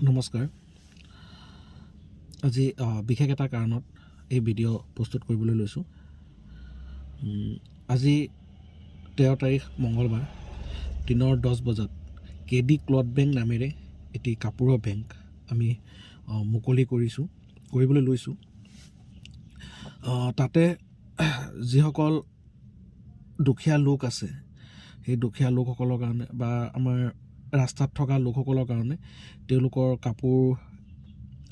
নমস্কাৰ। আজি বিশেষ এটা কাৰণত এই ভিডিঅ' প্ৰস্তুত কৰিবলৈ লৈছোঁ। আজি 13 তাৰিখ মঙলবাৰ দিনৰ 10 বজাত KD ক্লথ বেংক নামেৰে এটি কাপোৰৰ বেংক আমি মুকলি কৰিবলৈ লৈছোঁ। তাতে যিসকল দুখীয়া লোক আছে সেই দুখীয়া লোকসকলৰ কাৰণে বা আমাৰ ৰাস্তাত থকা লোকসকলৰ কাৰণে তেওঁলোকৰ কাপোৰ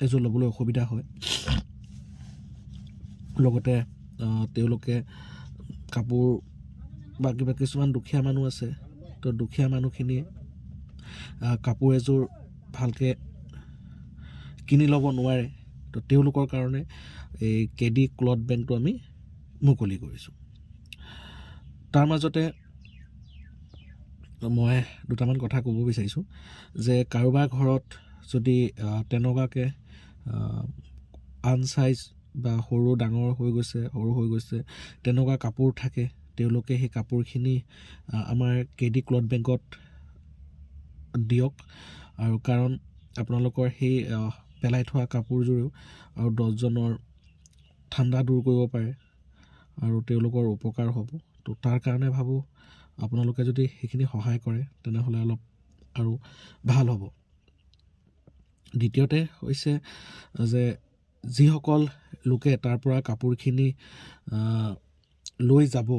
এযোৰ ল'বলৈ অসুবিধা হয়। লগতে তেওঁলোকে কাপোৰ বা কিবা কিছুমান দুখীয়া মানুহ আছে, তো দুখীয়া মানুহখিনিয়ে কাপোৰ এযোৰ ভালকৈ কিনি ল'ব নোৱাৰে। তো তেওঁলোকৰ কাৰণে এই KD ক্লথ বেংকটো আমি মুকলি কৰিছোঁ। তাৰ মাজতে মই দুটামান কথা ক'ব বিচাৰিছোঁ যে কাৰোবাৰ ঘৰত যদি তেনেকুৱাকৈ আনচাইজ বা সৰু হৈ গৈছে তেনেকুৱা কাপোৰ থাকে, তেওঁলোকে সেই কাপোৰখিনি আমাৰ KD ক্লথ বেংকত দিয়ক। আৰু কাৰণ আপোনালোকৰ সেই পেলাই থোৱা কাপোৰযোৰেও আৰু 10জনৰ ঠাণ্ডা দূৰ কৰিব পাৰে আৰু তেওঁলোকৰ উপকাৰ হ'ব। তো তাৰ কাৰণে ভাবোঁ আপোনালোকে যদি সেইখিনি সহায় কৰে তেনেহ'লে অলপ আৰু ভাল হ'ব। দ্বিতীয়তে হৈছে যে যিসকল লোকে তাৰ পৰা কাপোৰখিনি লৈ যাব,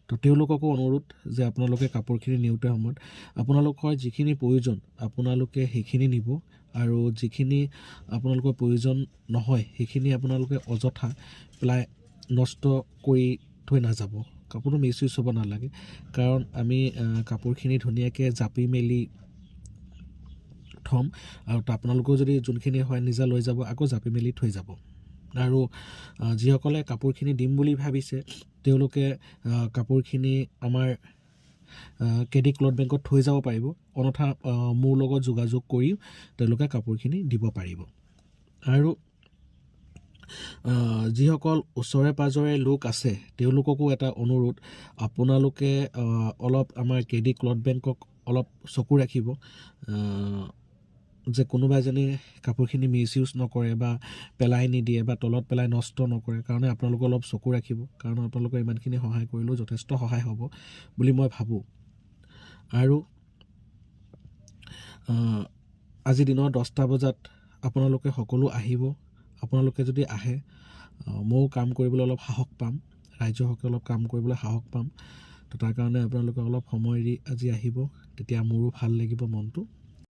তো তেওঁলোককো অনুৰোধ যে আপোনালোকে কাপোৰখিনি নিওঁতে সময়ত আপোনালোকৰ যিখিনি প্ৰয়োজন আপোনালোকে সেইখিনি নিব, আৰু যিখিনি আপোনালোকৰ প্ৰয়োজন নহয় সেইখিনি আপোনালোকে অযথা পেলাই নষ্ট কৰি থৈ নাযাব। কাপোৰটো মিছ ইউজ হ'ব নালাগে, কাৰণ আমি কাপোৰখিনি ধুনীয়াকৈ জাপি মেলি থ'ম, আৰু আপোনালোকেও যদি যোনখিনি হয় নিজে লৈ যাব, আকৌ জাপি মেলি থৈ যাব। আৰু যিসকলে কাপোৰখিনি দিম বুলি ভাবিছে তেওঁলোকে কাপোৰখিনি আমাৰ KD ক্লথ বেংকত থৈ যাব পাৰিব, অন্যথা মোৰ লগত যোগাযোগ কৰিও তেওঁলোকে কাপোৰখিনি দিব পাৰিব। আৰু যিসকল ওচৰে পাঁজৰে লোক আছে তেওঁলোককো এটা অনুৰোধ, আপোনালোকে অলপ আমাৰ KD ক্লথ বেংকক অলপ চকু ৰাখিব যে কোনোবা এজনী কাপোৰখিনি মিছ ইউজ নকৰে বা পেলাই নিদিয়ে বা তলত পেলাই নষ্ট নকৰে। কাৰণে আপোনালোকে অলপ চকু ৰাখিব, কাৰণ আপোনালোকে ইমানখিনি সহায় কৰিলেও যথেষ্ট সহায় হ'ব বুলি মই ভাবোঁ। আৰু আজি দিনৰ 10টা বজাত আপোনালোকে সকলো আহিব। আপোনালোকে যদি আহে ময়ো কাম কৰিবলৈ অলপ সাহস পাম, ৰাইজৰহকে অলপ কাম কৰিবলৈ সাহস পাম। তো তাৰ কাৰণে আপোনালোকে অলপ সময় দি আজি আহিব, তেতিয়া মোৰো ভাল লাগিব মনটো।